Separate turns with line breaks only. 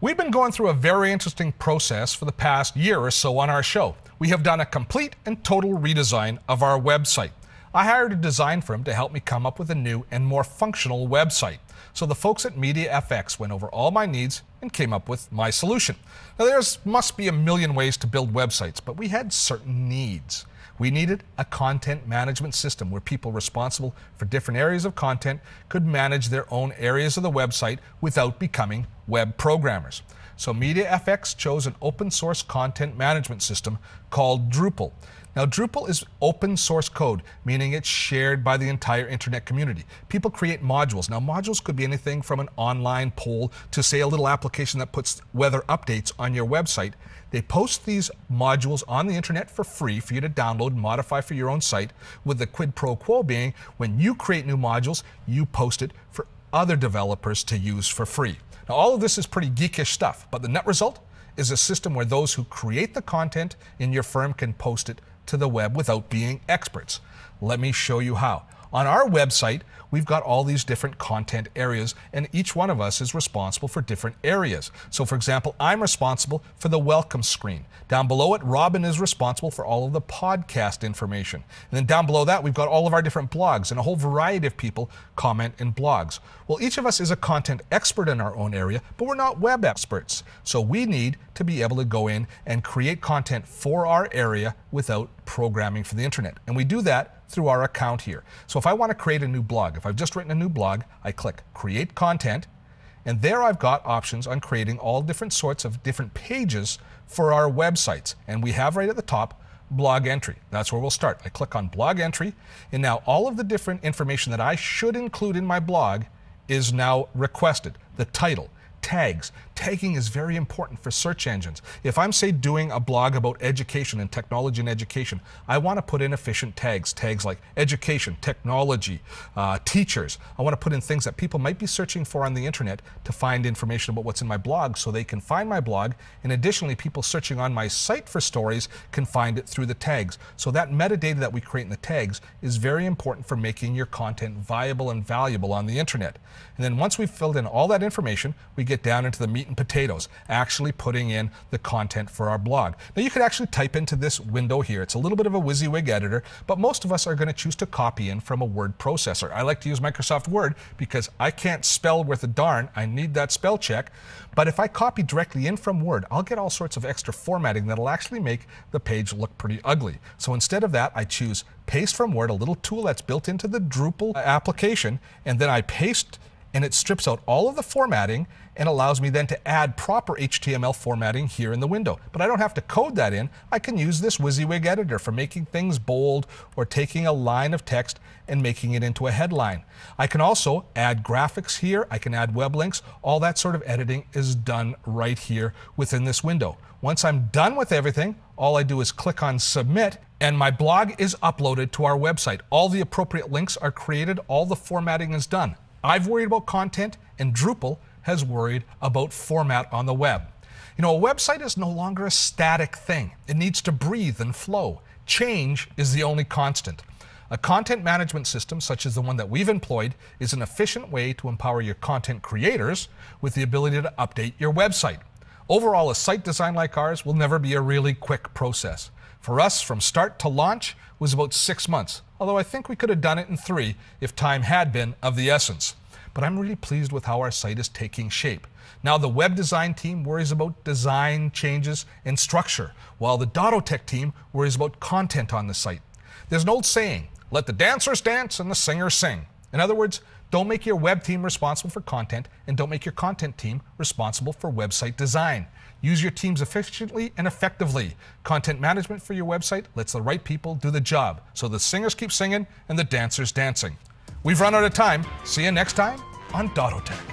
We've been going through a very interesting process for the past year or so on our show. We have done a complete and total redesign of our website. I hired a design firm to help me come up with a new and more functional website. So the folks at MediaFX went over all my needs and came up with my solution. Now must be a million ways to build websites, but we had certain needs. We needed a content management system where people responsible for different areas of content could manage their own areas of the website without becoming web programmers. So MediaFX chose an open source content management system called Drupal. Now Drupal is open source code, meaning it's shared by the entire internet community. People create modules. Now modules could be anything from an online poll to, say, a little application that puts weather updates on your website. They post these modules on the internet for free for you to download and modify for your own site, with the quid pro quo being when you create new modules, you post it for other developers to use for free. Now all of this is pretty geekish stuff, but the net result is a system where those who create the content in your firm can post it to the web without being experts. Let me show you how. On our website, we've got all these different content areas, and each one of us is responsible for different areas. So for example, I'm responsible for the welcome screen. Down below it, Robin is responsible for all of the podcast information. And then down below that, we've got all of our different blogs, and a whole variety of people comment in blogs. Well, each of us is a content expert in our own area, but we're not web experts. So we need to be able to go in and create content for our area without programming for the internet. And we do that through our account here. So if I want to create a new blog, if I've just written a new blog, I click Create Content, and there I've got options on creating all different sorts of different pages for our websites. And we have right at the top, blog entry. That's where we'll start. I click on blog entry, and now all of the different information that I should include in my blog is now requested. The title, tags. Tagging is very important for search engines. If I'm, say, doing a blog about education and technology and education, I want to put in efficient tags. Tags like education, technology, teachers. I want to put in things that people might be searching for on the internet to find information about what's in my blog so they can find my blog. And additionally, people searching on my site for stories can find it through the tags. So that metadata that we create in the tags is very important for making your content viable and valuable on the internet. And then once we've filled in all that information, we get down into the meat and potatoes, actually putting in the content for our blog. Now you could actually type into this window here. It's a little bit of a WYSIWYG editor, but most of us are going to choose to copy in from a word processor. I like to use Microsoft Word because I can't spell worth a darn. I need that spell check. But if I copy directly in from Word, I'll get all sorts of extra formatting that'll actually make the page look pretty ugly. So instead of that, I choose Paste from Word, a little tool that's built into the Drupal application, and then I paste, and it strips out all of the formatting and allows me then to add proper HTML formatting here in the window. But I don't have to code that in. I can use this WYSIWYG editor for making things bold or taking a line of text and making it into a headline. I can also add graphics here. I can add web links. All that sort of editing is done right here within this window. Once I'm done with everything, all I do is click on Submit, and my blog is uploaded to our website. All the appropriate links are created. All the formatting is done. I've worried about content, and Drupal has worried about format on the web. You know, a website is no longer a static thing. It needs to breathe and flow. Change is the only constant. A content management system such as the one that we've employed is an efficient way to empower your content creators with the ability to update your website. Overall, a site design like ours will never be a really quick process. For us, from start to launch was about 6 months, although I think we could have done it in 3 if time had been of the essence. But I'm really pleased with how our site is taking shape. Now the web design team worries about design changes and structure, while the Dotto tech team worries about content on the site. There's an old saying, let the dancers dance and the singers sing. In other words, don't make your web team responsible for content, and don't make your content team responsible for website design. Use your teams efficiently and effectively. Content management for your website lets the right people do the job, so the singers keep singing and the dancers dancing. We've run out of time. See you next time on Dotto Tech.